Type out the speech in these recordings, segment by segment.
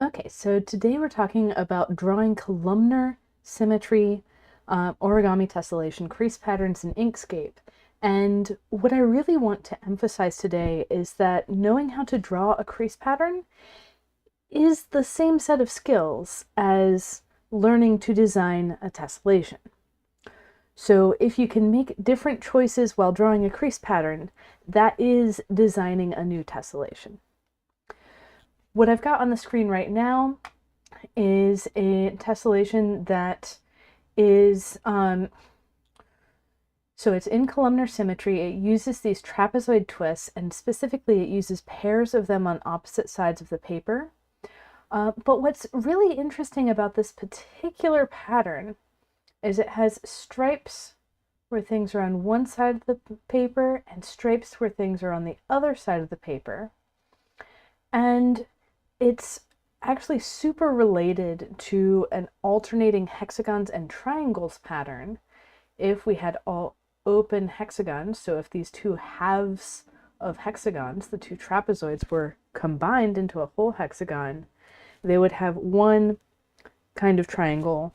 Okay, so today we're talking about drawing columnar symmetry, origami tessellation, crease patterns in Inkscape. And what I really want to emphasize today is that knowing how to draw a crease pattern is the same set of skills as learning to design a tessellation. So if you can make different choices while drawing a crease pattern, that is designing a new tessellation. What I've got on the screen right now is a tessellation that is, so it's in columnar symmetry. It uses these trapezoid twists, and specifically it uses pairs of them on opposite sides of the paper. But what's really interesting about this particular pattern is it has stripes where things are on one side of the paper and stripes where things are on the other side of the paper. And it's actually super related to an alternating hexagons and triangles pattern if we had all open hexagons. So if these two halves of hexagons, the two trapezoids, were combined into a whole hexagon, they would have one kind of triangle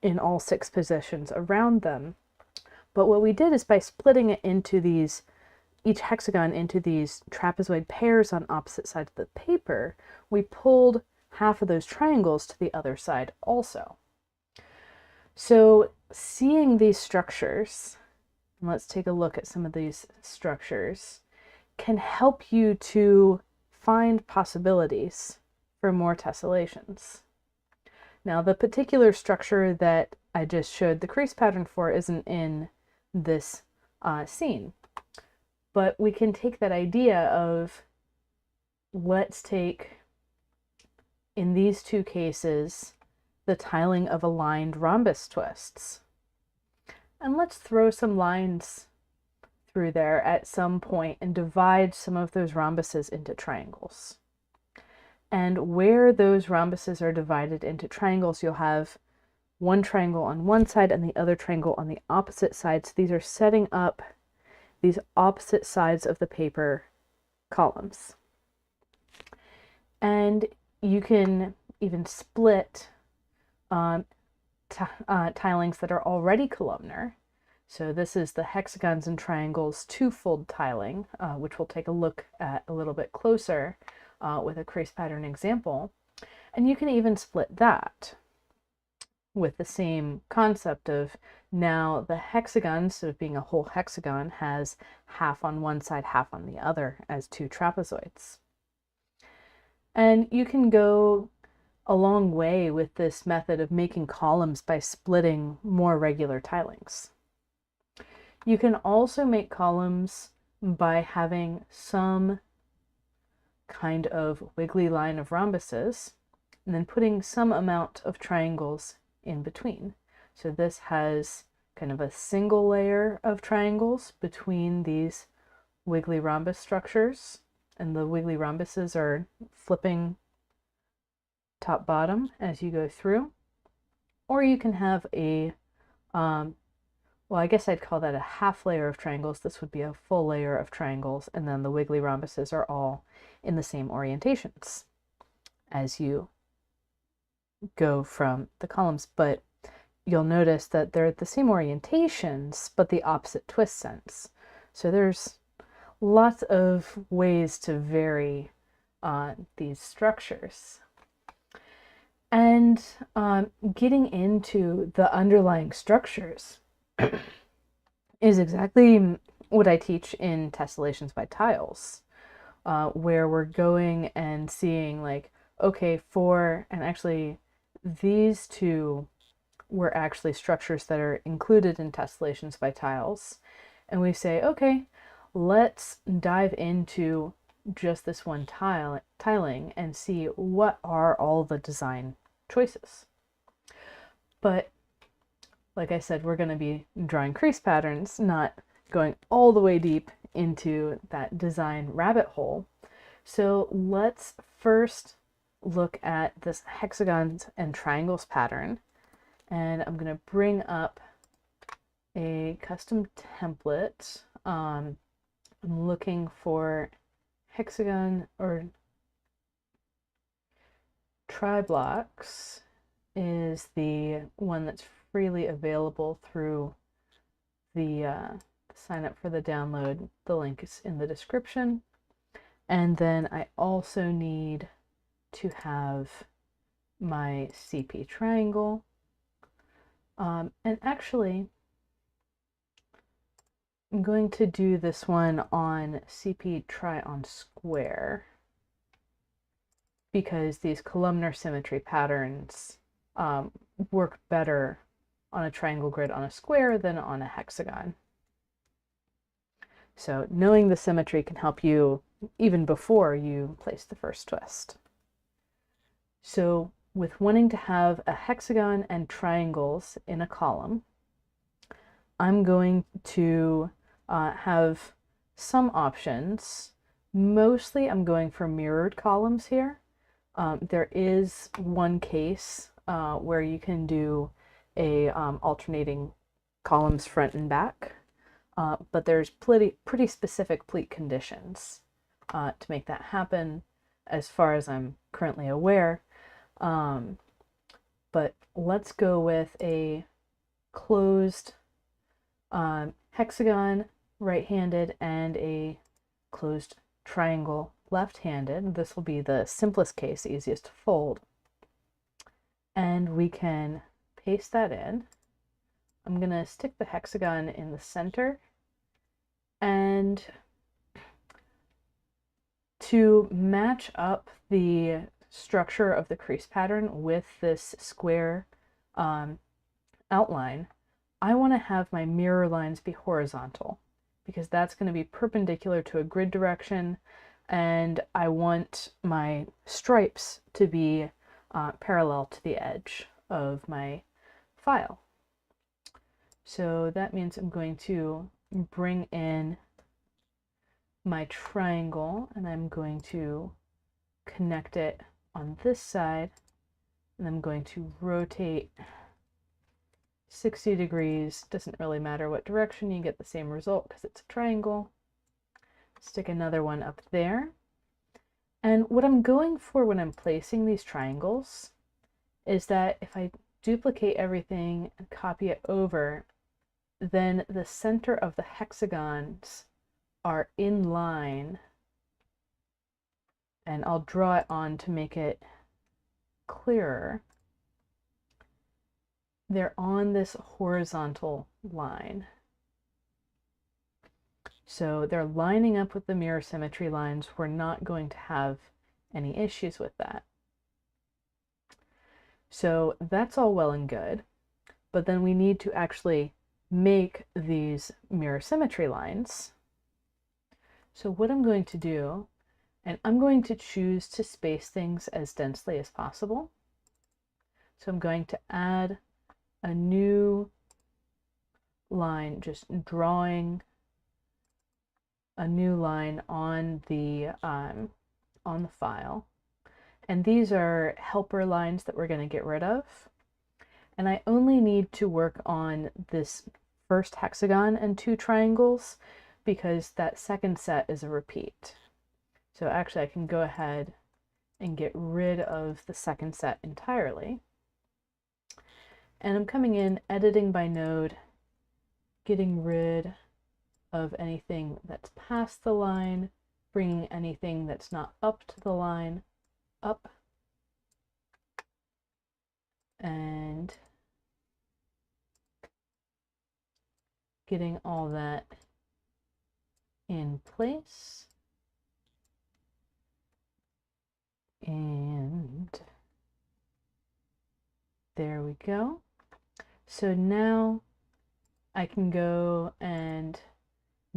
in all 6 positions around them. But what we did is by splitting it into these, each hexagon into these trapezoid pairs on opposite sides of the paper, we pulled half of those triangles to the other side also. So seeing these structures, and let's take a look at some of these structures, can help you to find possibilities for more tessellations. Now, the particular structure that I just showed the crease pattern for isn't in this scene, but we can take that idea of, let's take, in these two cases, the tiling of aligned rhombus twists. And let's throw some lines through there at some point and divide some of those rhombuses into triangles. And where those rhombuses are divided into triangles, you'll have one triangle on one side and the other triangle on the opposite side. So these are setting up these opposite sides of the paper columns. And you can even split tilings that are already columnar. So this is the hexagons and triangles twofold tiling, which we'll take a look at a little bit closer with a crease pattern example. And you can even split that with the same concept of, now the hexagon, instead of being a whole hexagon, has half on one side, half on the other as two trapezoids. And you can go a long way with this method of making columns by splitting more regular tilings. You can also make columns by having some kind of wiggly line of rhombuses and then putting some amount of triangles in between. So this has kind of a single layer of triangles between these wiggly rhombus structures, and the wiggly rhombuses are flipping top bottom as you go through. Or you can have a, well, I guess I'd call that a half layer of triangles. This would be a full layer of triangles, and then the wiggly rhombuses are all in the same orientations as you go from the columns. But you'll notice that they're the same orientations, but the opposite twist sense. So there's lots of ways to vary these structures. And getting into the underlying structures is exactly what I teach in Tessellations by Tiles, where we're going and seeing, like, okay, and actually these two were actually structures that are included in Tessellations by Tiles. And we say, okay, let's dive into just this one tiling and see what are all the design choices. But like I said, we're going to be drawing crease patterns, not going all the way deep into that design rabbit hole. So let's first look at this hexagons and triangles pattern. And I'm going to bring up a custom template. I'm looking for hexagon or Tri-Blocks is the one that's freely available through the sign up for the download. The link is in the description. And then I also need to have my CP triangle. And actually, I'm going to do this one on CP try on square because these columnar symmetry patterns work better on a triangle grid on a square than on a hexagon. So knowing the symmetry can help you even before you place the first twist. So with wanting to have a hexagon and triangles in a column, I'm going to have some options. Mostly I'm going for mirrored columns here. There is one case where you can do a alternating columns front and back, but there's pretty specific pleat conditions to make that happen as far as I'm currently aware. But let's go with a closed hexagon right-handed and a closed triangle left-handed. This will be the simplest case, easiest to fold. And we can paste that in. I'm going to stick the hexagon in the center, and to match up the structure of the crease pattern with this square outline, I want to have my mirror lines be horizontal because that's going to be perpendicular to a grid direction, and I want my stripes to be parallel to the edge of my file. So that means I'm going to bring in my triangle and I'm going to connect it on this side, and I'm going to rotate 60 degrees. Doesn't really matter what direction, you get the same result because it's a triangle. Stick another one up there. And what I'm going for when I'm placing these triangles is that if I duplicate everything and copy it over, then the center of the hexagons are in line, and I'll draw it on to make it clearer. They're on this horizontal line. So they're lining up with the mirror symmetry lines. We're not going to have any issues with that. So that's all well and good, but then we need to actually make these mirror symmetry lines. So what I'm going to do, and I'm going to choose to space things as densely as possible. So I'm going to add a new line, just drawing a new line on the file. And these are helper lines that we're going to get rid of. And I only need to work on this first hexagon and two triangles because that second set is a repeat. So actually I can go ahead and get rid of the second set entirely. And I'm coming in, editing by node, getting rid of anything that's past the line, bringing anything that's not up to the line up, and getting all that in place. And there we go. So now I can go and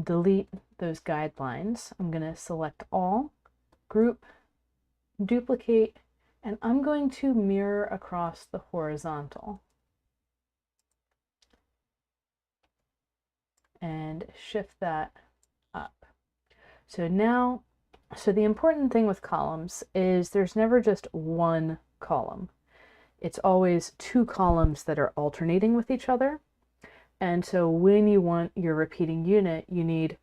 delete those guidelines. I'm going to select all, group, duplicate, and I'm going to mirror across the horizontal and shift that up. So now, the important thing with columns is there's never just one column. It's always two columns that are alternating with each other. And so when you want your repeating unit, you need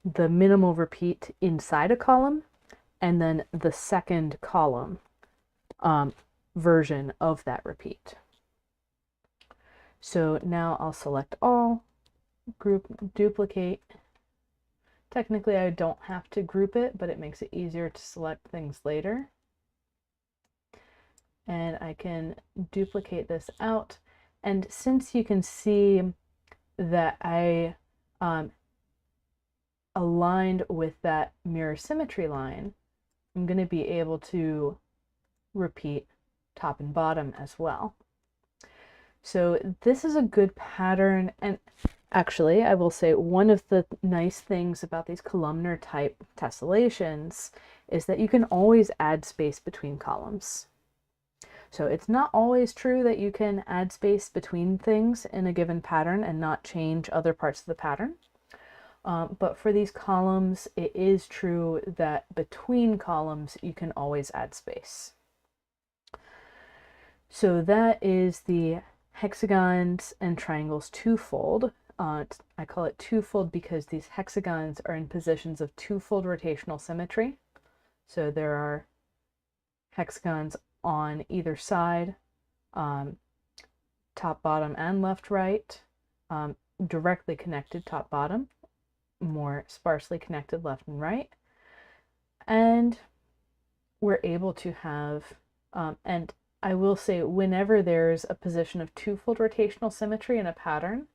the minimal repeat inside a column and then the second column version of that repeat. So now I'll select all, group, duplicate. Technically I don't have to group it, but it makes it easier to select things later. And I can duplicate this out. And since you can see that I aligned with that mirror symmetry line, I'm going to be able to repeat top and bottom as well. So this is a good pattern, and actually I will say one of the nice things about these columnar type tessellations is that you can always add space between columns. So it's not always true that you can add space between things in a given pattern and not change other parts of the pattern. But for these columns, it is true that between columns, you can always add space. So that is the hexagons and triangles twofold. I call it twofold because these hexagons are in positions of twofold rotational symmetry. So there are hexagons on either side, top, bottom, and left, right, directly connected top, bottom, more sparsely connected left and right. And we're able to have, and I will say whenever there's a position of twofold rotational symmetry in a pattern,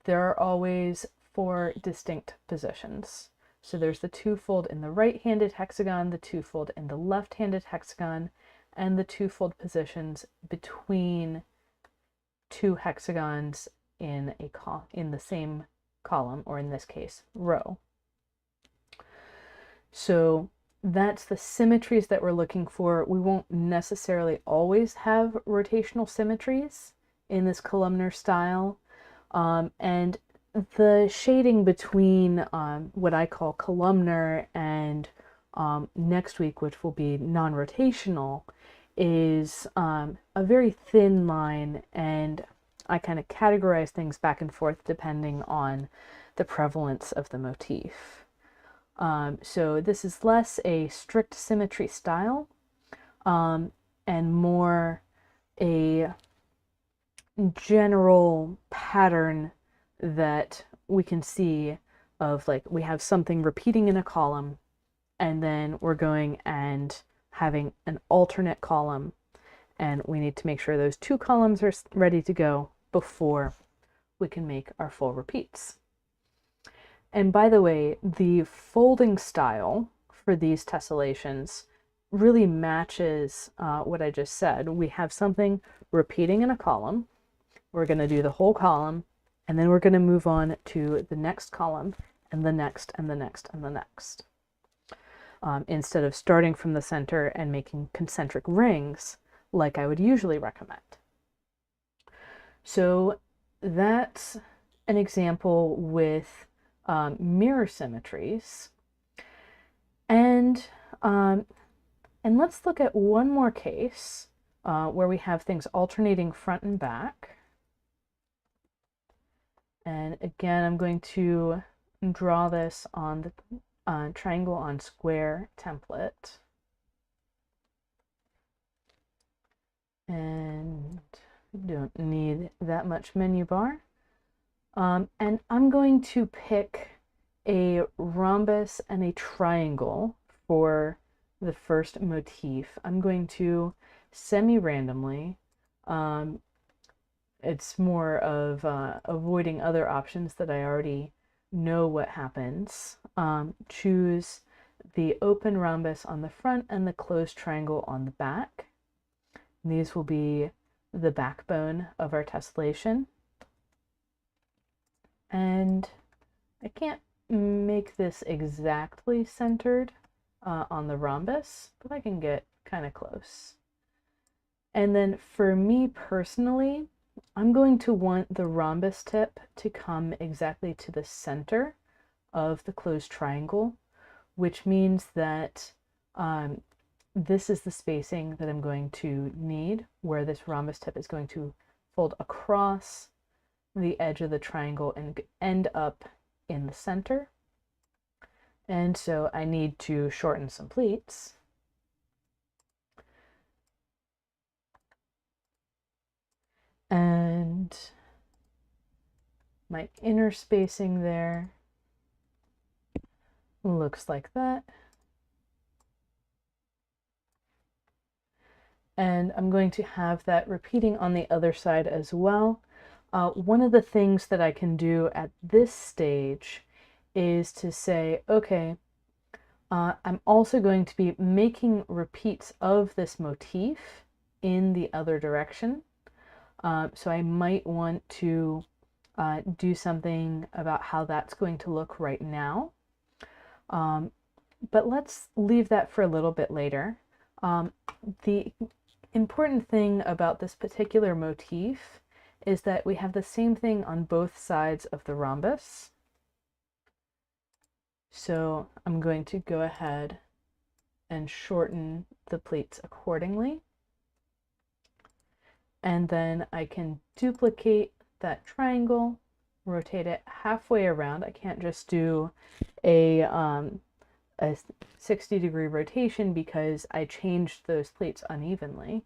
there are always 4 distinct positions. So there's the twofold in the right-handed hexagon, the twofold in the left-handed hexagon, and the twofold positions between 2 hexagons in the same column, or in this case, row. So that's the symmetries that we're looking for. We won't necessarily always have rotational symmetries in this columnar style. And the shading between what I call columnar and next week, which will be non-rotational, is a very thin line, and I kind of categorize things back and forth depending on the prevalence of the motif. So this is less a strict symmetry style and more a general pattern that we can see of, like, we have something repeating in a column, and then we're going and having an alternate column, and we need to make sure those 2 columns are ready to go before we can make our full repeats. And by the way, the folding style for these tessellations really matches what I just said. We have something repeating in a column. We're going to do the whole column, and then we're going to move on to the next column, and the next, and the next, and the next. Instead of starting from the center and making concentric rings like I would usually recommend. So that's an example with mirror symmetries. And let's look at one more case where we have things alternating front and back. And again, I'm going to draw this on the triangle on square template. And don't need that much menu bar. And I'm going to pick a rhombus and a triangle for the first motif. I'm going to semi-randomly, it's more of avoiding other options that I already know what happens. Choose the open rhombus on the front and the closed triangle on the back. And these will be the backbone of our tessellation. And I can't make this exactly centered on the rhombus, but I can get kind of close. And then for me personally, I'm going to want the rhombus tip to come exactly to the center of the closed triangle, which means that this is the spacing that I'm going to need, where this rhombus tip is going to fold across the edge of the triangle and end up in the center. And so I need to shorten some pleats. my inner spacing there looks like that. And I'm going to have that repeating on the other side as well. One of the things that I can do at this stage is to say, okay, I'm also going to be making repeats of this motif in the other direction. So I might want to do something about how that's going to look right now. But let's leave that for a little bit later. The important thing about this particular motif is that we have the same thing on both sides of the rhombus. So I'm going to go ahead and shorten the pleats accordingly. And then I can duplicate that triangle, rotate it halfway around. I can't just do a 60-degree rotation because I changed those pleats unevenly.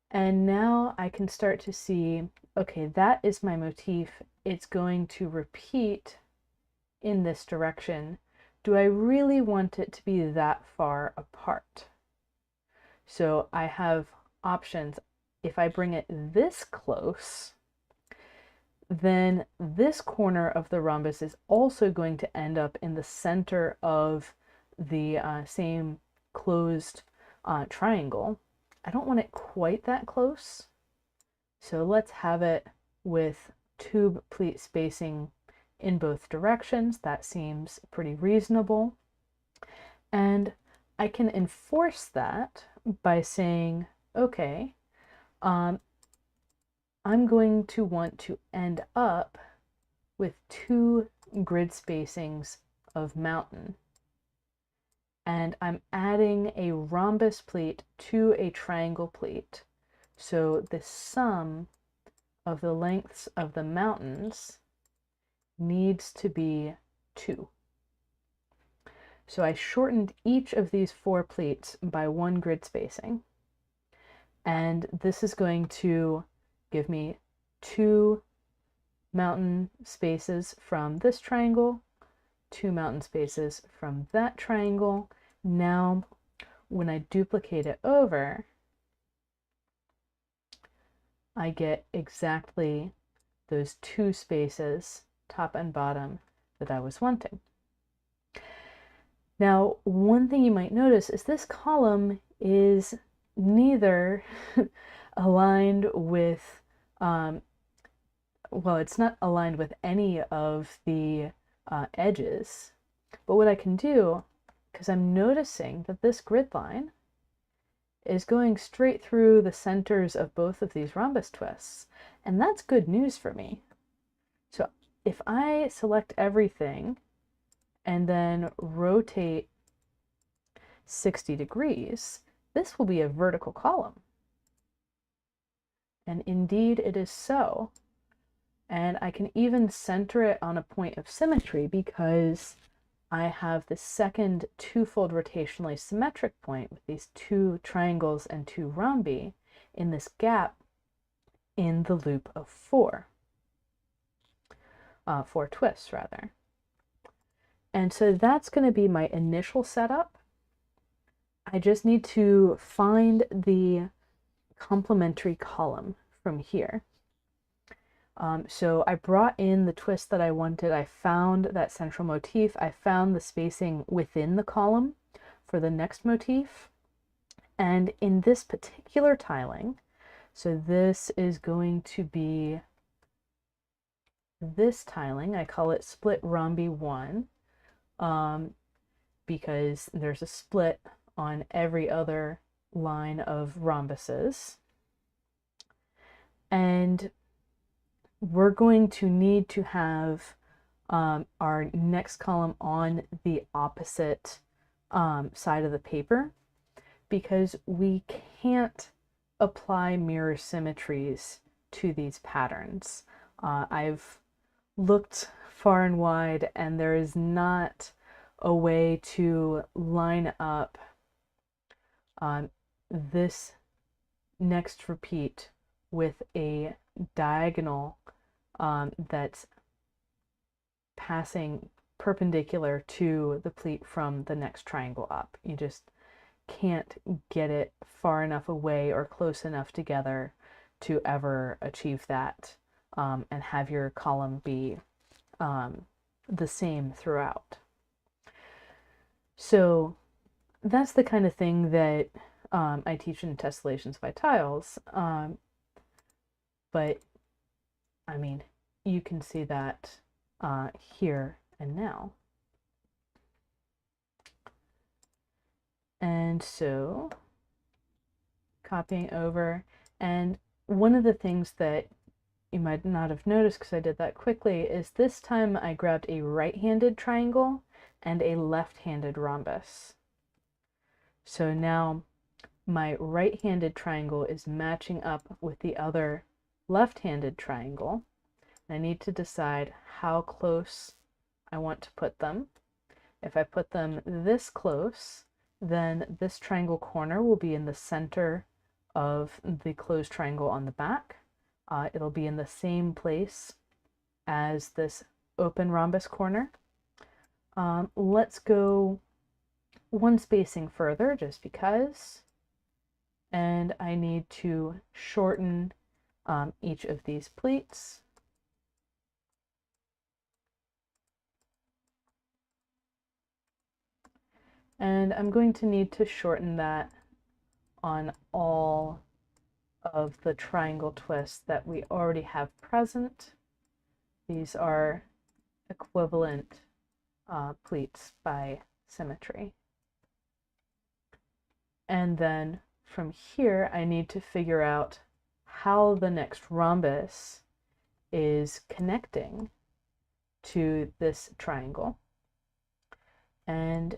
And now I can start to see, okay, that is my motif. It's going to repeat in this direction. Do I really want it to be that far apart? So I have options. If I bring it this close, then this corner of the rhombus is also going to end up in the center of the same closed triangle. I don't want it quite that close, so let's have it with tube pleat spacing in both directions. That seems pretty reasonable. And I can enforce that by saying, okay, I'm going to want to end up with 2 grid spacings of mountain. And I'm adding a rhombus pleat to a triangle pleat. So the sum of the lengths of the mountains needs to be 2. So I shortened each of these 4 pleats by 1 grid spacing. And this is going to give me 2 mountain spaces from this triangle, 2 mountain spaces from that triangle. Now, when I duplicate it over, I get exactly those 2 spaces, top and bottom, that I was wanting. Now, one thing you might notice is this column is neither aligned with, well, it's not aligned with any of the edges. But what I can do, because I'm noticing that this grid line is going straight through the centers of both of these rhombus twists, and that's good news for me. So if I select everything and then rotate 60 degrees, this will be a vertical column. And indeed it is so. And I can even center it on a point of symmetry because I have the second twofold rotationally symmetric point with these 2 triangles and 2 rhombi in this gap in the loop of 4. 4 twists, rather. And so that's going to be my initial setup. I just need to find the complementary column from here. So I brought in the twist that I wanted. I found that central motif. I found the spacing within the column for the next motif. And in this particular tiling, so this is going to be this tiling. I call it split rhombi 1 because there's a split on every other line of rhombuses. And we're going to need to have our next column on the opposite side of the paper because we can't apply mirror symmetries to these patterns. I've looked far and wide and there is not a way to line up this next repeat with a diagonal that's passing perpendicular to the pleat from the next triangle up. You just can't get it far enough away or close enough together to ever achieve that and have your column be the same throughout. So that's the kind of thing that I teach in Tessellations by Tiles. But I mean, you can see that here and now. And so copying over, and one of the things that you might not have noticed because I did that quickly is this time I grabbed a right-handed triangle and a left-handed rhombus. So now my right-handed triangle is matching up with the other left-handed triangle. I need to decide how close I want to put them. If I put them this close, then this triangle corner will be in the center of the closed triangle on the back. It'll be in the same place as this open rhombus corner. Let's go one spacing further just because. And I need to shorten each of these pleats. And I'm going to need to shorten that on all of the triangle twists that we already have present. These are equivalent pleats by symmetry. And then from here, I need to figure out how the next rhombus is connecting to this triangle. And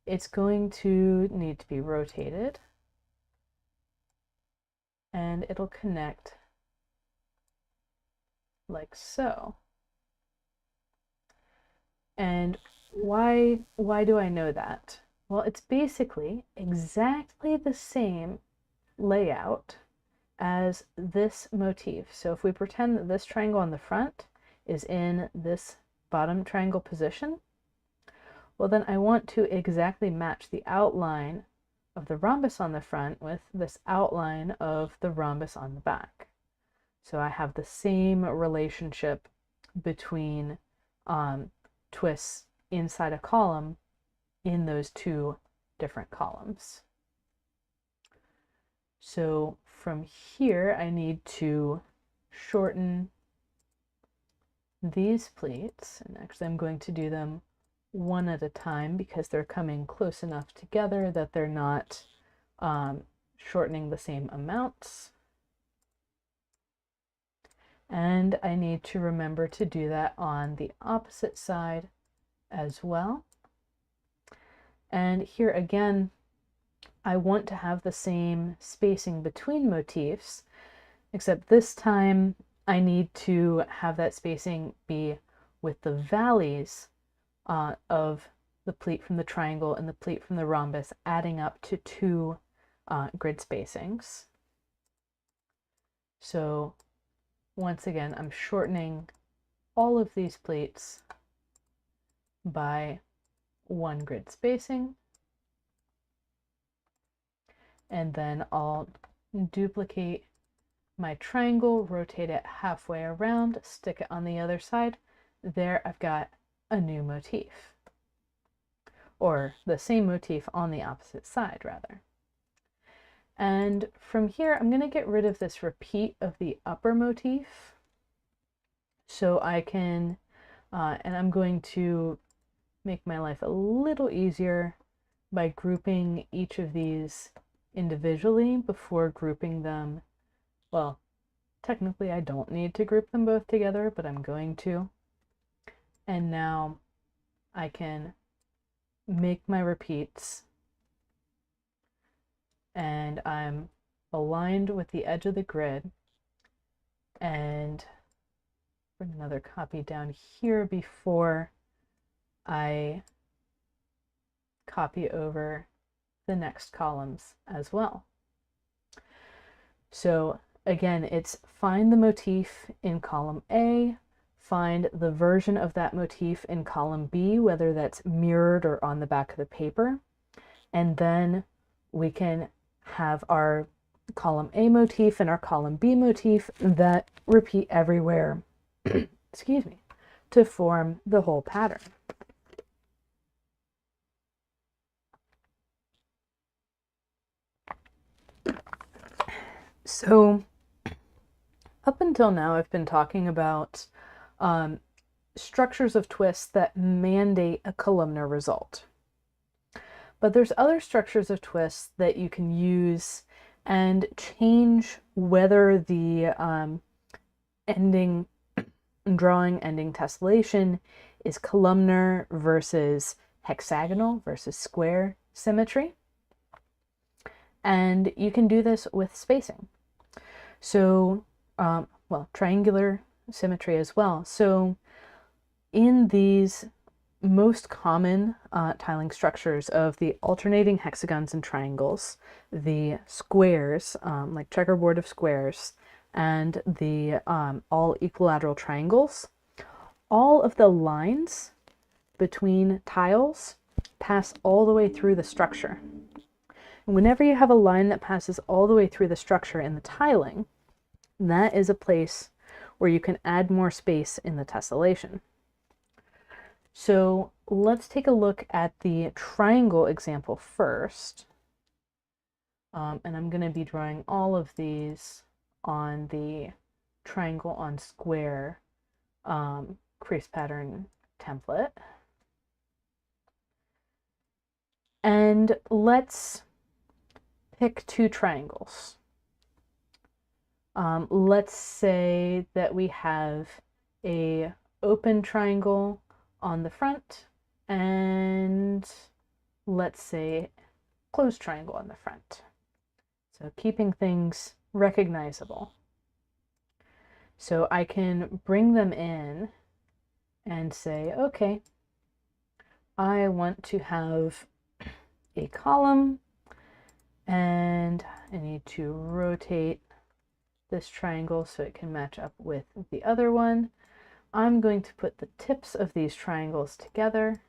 it's going to need to be rotated. And it'll connect like so. And why do I know that? Well, it's basically exactly the same layout as this motif. So if we pretend that this triangle on the front is in this bottom triangle position, well then I want to exactly match the outline of the rhombus on the front with this outline of the rhombus on the back. So I have the same relationship between twists inside a column in those two different columns. So from here, I need to shorten these pleats, and actually I'm going to do them one at a time because they're coming close enough together that they're not shortening the same amounts. And I need to remember to do that on the opposite side as well. And here again, I want to have the same spacing between motifs, except this time I need to have that spacing be with the valleys of the pleat from the triangle and the pleat from the rhombus adding up to 2 grid spacings. So once again, I'm shortening all of these pleats by 1 grid spacing. And then I'll duplicate my triangle, rotate it halfway around, stick it on the other side. There I've got a new motif, or the same motif on the opposite side rather. And from here, I'm going to get rid of this repeat of the upper motif. So I can, and I'm going to make my life a little easier by grouping each of these individually before grouping them. Well, technically I don't need to group them both together, but I'm going to. And now I can make my repeats, and I'm aligned with the edge of the grid, and bring another copy down here before I copy over the next columns as well. So again, it's find the motif in column A, find the version of that motif in column B, whether that's mirrored or on the back of the paper, and then we can have our column A motif and our column B motif that repeat everywhere, excuse me, to form the whole pattern. So up until now, I've been talking about structures of twists that mandate a columnar result. But there's other structures of twists that you can use and change whether the drawing ending tessellation is columnar versus hexagonal versus square symmetry. And you can do this with spacing. So, well, triangular symmetry as well. So in these most common tiling structures of the alternating hexagons and triangles, the squares, like checkerboard of squares, and the all equilateral triangles, all of the lines between tiles pass all the way through the structure. And whenever you have a line that passes all the way through the structure in the tiling, that is a place where you can add more space in the tessellation. So let's take a look at the triangle example first. And I'm going to be drawing all of these on the triangle on square crease pattern template. And let's pick two triangles. Let's say that we have a open triangle on the front, and let's say closed triangle on the front. So keeping things recognizable. So I can bring them in and say, okay, I want to have a column, and I need to rotate this triangle so it can match up with the other one. I'm going to put the tips of these triangles together.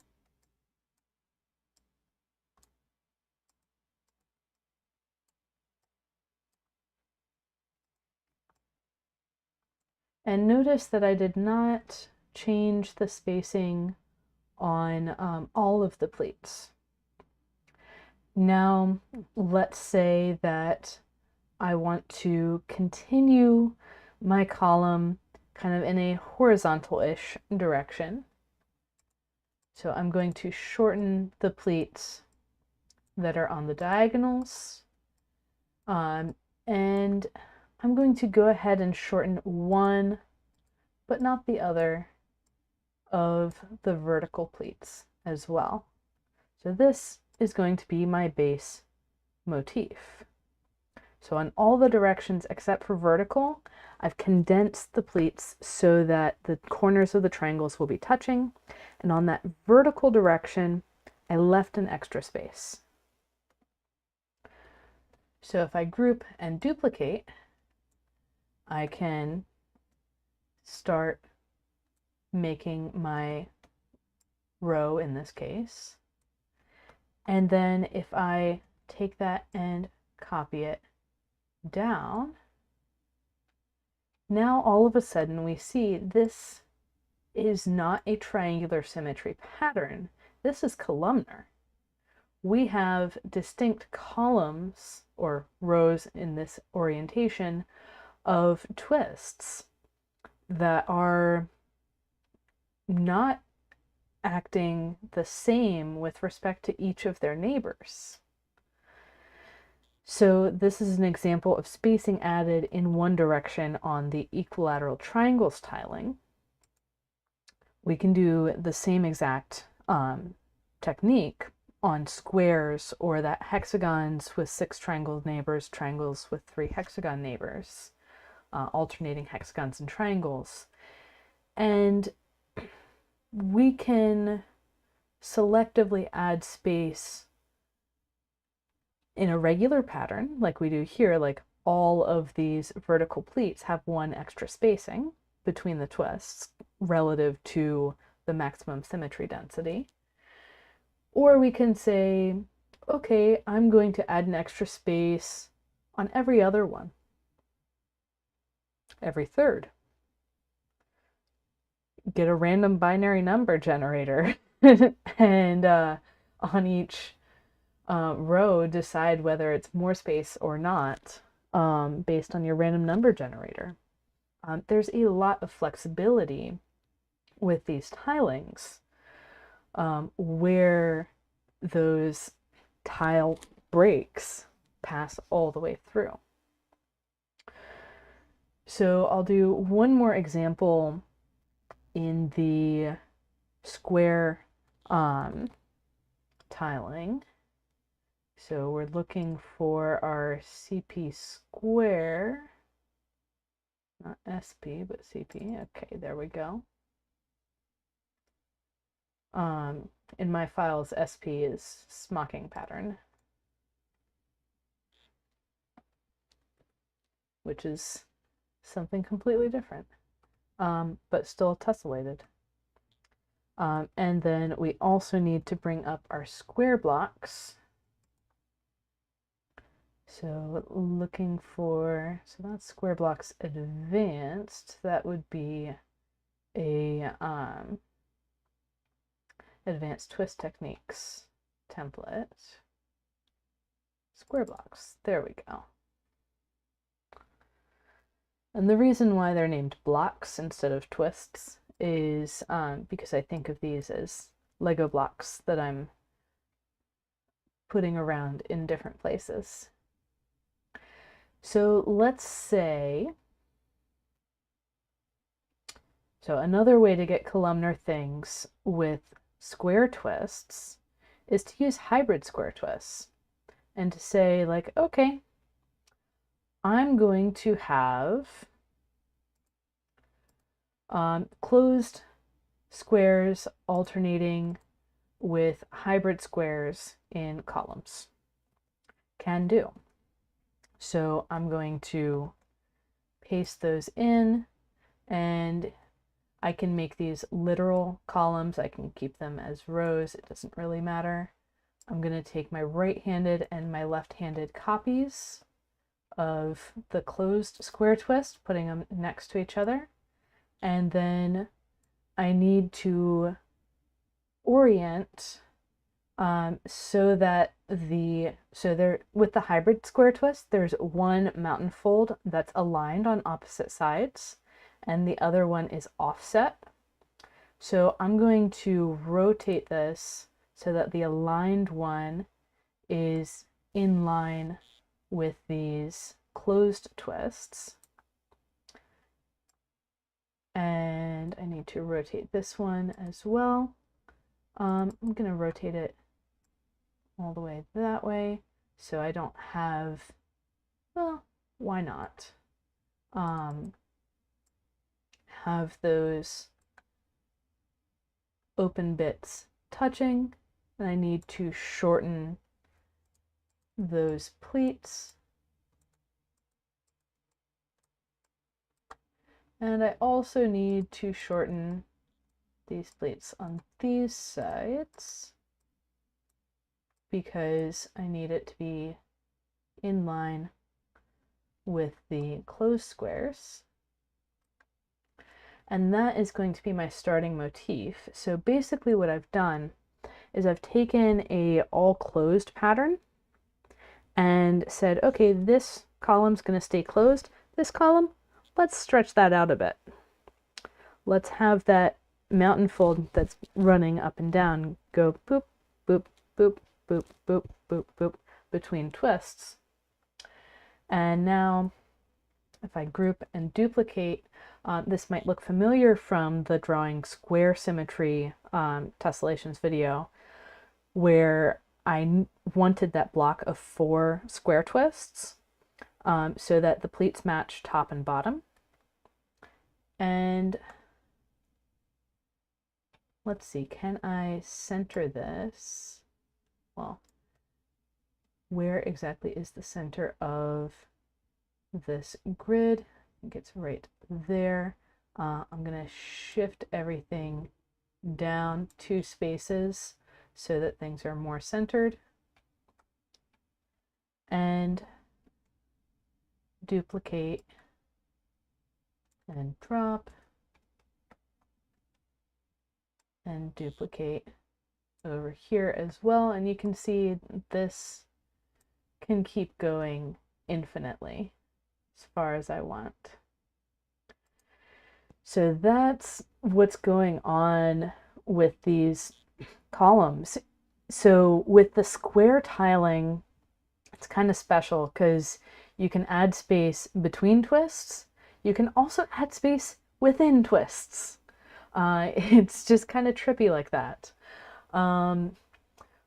And notice that I did not change the spacing on all of the pleats. Now, let's say that I want to continue my column kind of in a horizontal-ish direction. So I'm going to shorten the pleats that are on the diagonals. And I'm going to go ahead and shorten one, but not the other, of the vertical pleats as well. So this is going to be my base motif. So in all the directions except for vertical, I've condensed the pleats so that the corners of the triangles will be touching. And on that vertical direction, I left an extra space. So if I group and duplicate, I can start making my row in this case. And then if I take that and copy it down, now all of a sudden we see this is not a triangular symmetry pattern. This is columnar. We have distinct columns or rows in this orientation of twists that are not acting the same with respect to each of their neighbors. So this is an example of spacing added in one direction on the equilateral triangles tiling. We can do the same exact technique on squares, or that hexagons with 6 triangle neighbors, triangles with 3 hexagon neighbors, alternating hexagons and triangles. And we can selectively add space in a regular pattern like we do here, like all of these vertical pleats have one extra spacing between the twists relative to the maximum symmetry density. Or we can say, okay, I'm going to add an extra space on every other one, every third. Get a random binary number generator and on each row decide whether it's more space or not based on your random number generator. There's a lot of flexibility with these tilings where those tile breaks pass all the way through. So I'll do one more example in the square tiling. So we're looking for our CP square, not SP, but CP. Okay, there we go. In my files, SP is smocking pattern, which is something completely different, but still tessellated. And then we also need to bring up our square blocks. So looking for, so that's square blocks advanced. That would be a advanced twist techniques template. Square blocks, there we go. And the reason why they're named blocks instead of twists is because I think of these as Lego blocks that I'm putting around in different places. So let's say, so another way to get columnar things with square twists is to use hybrid square twists and to say like, okay, I'm going to have closed squares alternating with hybrid squares in columns. Can do. So I'm going to paste those in, and I can make these literal columns. I can keep them as rows. It doesn't really matter. I'm going to take my right-handed and my left-handed copies of the closed square twist, putting them next to each other. And then I need to orient so that with the hybrid square twist, there's one mountain fold that's aligned on opposite sides and the other one is offset. So I'm going to rotate this so that the aligned one is in line with these closed twists. And I need to rotate this one as well. I'm going to rotate it all the way that way so I don't have, well, why not? Have those open bits touching, and I need to shorten those pleats. And I also need to shorten these pleats on these sides because I need it to be in line with the closed squares. And that is going to be my starting motif. So basically what I've done is I've taken a all closed pattern and said, okay, this column's going to stay closed. This column, let's stretch that out a bit. Let's have that mountain fold that's running up and down go boop, boop, boop, boop, boop, boop, boop between twists. And now if I group and duplicate, this might look familiar from the drawing square symmetry tessellations video, where I wanted that block of 4 square twists so that the pleats match top and bottom. And let's see, can I center this? Well, where exactly is the center of this grid. It gets right there. I'm going to shift everything down 2 spaces so that things are more centered, and duplicate and drop and duplicate over here as well. And you can see this can keep going infinitely as far as I want. So that's what's going on with these columns. So with the square tiling, it's kind of special because you can add space between twists. You can also add space within twists. It's just kind of trippy like that,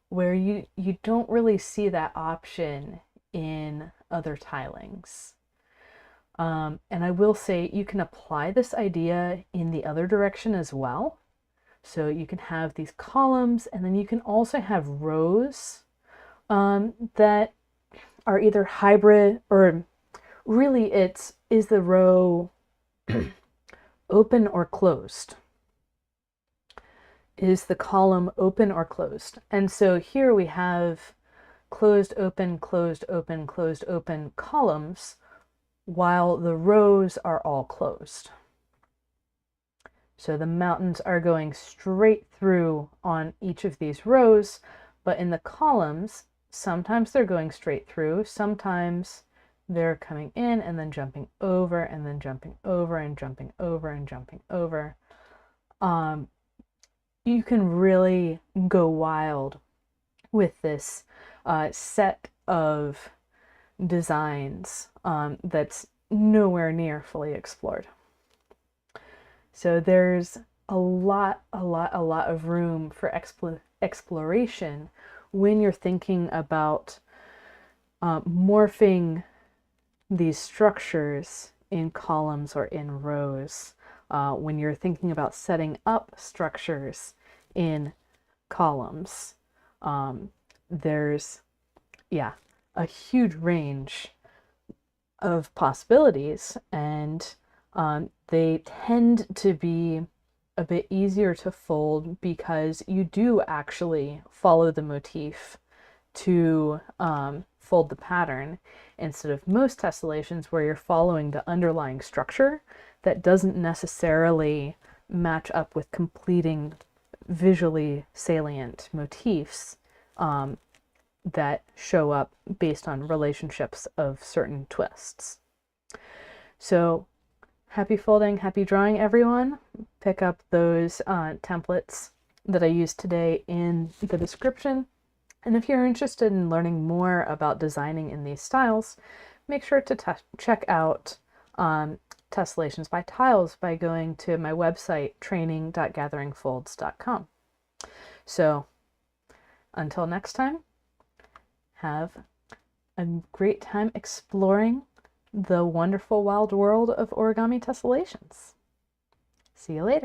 where you don't really see that option in other tilings. And I will say you can apply this idea in the other direction as well. So you can have these columns, and then you can also have rows that are either hybrid, or really is the row open or closed? Is the column open or closed? And so here we have closed, open, closed, open, closed, open columns, while the rows are all closed. So the mountains are going straight through on each of these rows, but in the columns, sometimes they're going straight through, sometimes they're coming in and then jumping over and then jumping over and jumping over and jumping over. You can really go wild with this set of designs that's nowhere near fully explored. So there's a lot of room for exploration when you're thinking about morphing these structures in columns or in rows, when you're thinking about setting up structures in columns. There's, a huge range of possibilities, and they tend to be a bit easier to fold because you do actually follow the motif to fold the pattern, instead of most tessellations where you're following the underlying structure that doesn't necessarily match up with completing visually salient motifs that show up based on relationships of certain twists. So happy folding, happy drawing, everyone. Pick up those templates that I used today in the description. And if you're interested in learning more about designing in these styles, make sure to check out Tessellations by Tiles by going to my website, training.gatheringfolds.com. So until next time, have a great time exploring the wonderful wild world of origami tessellations. See you later.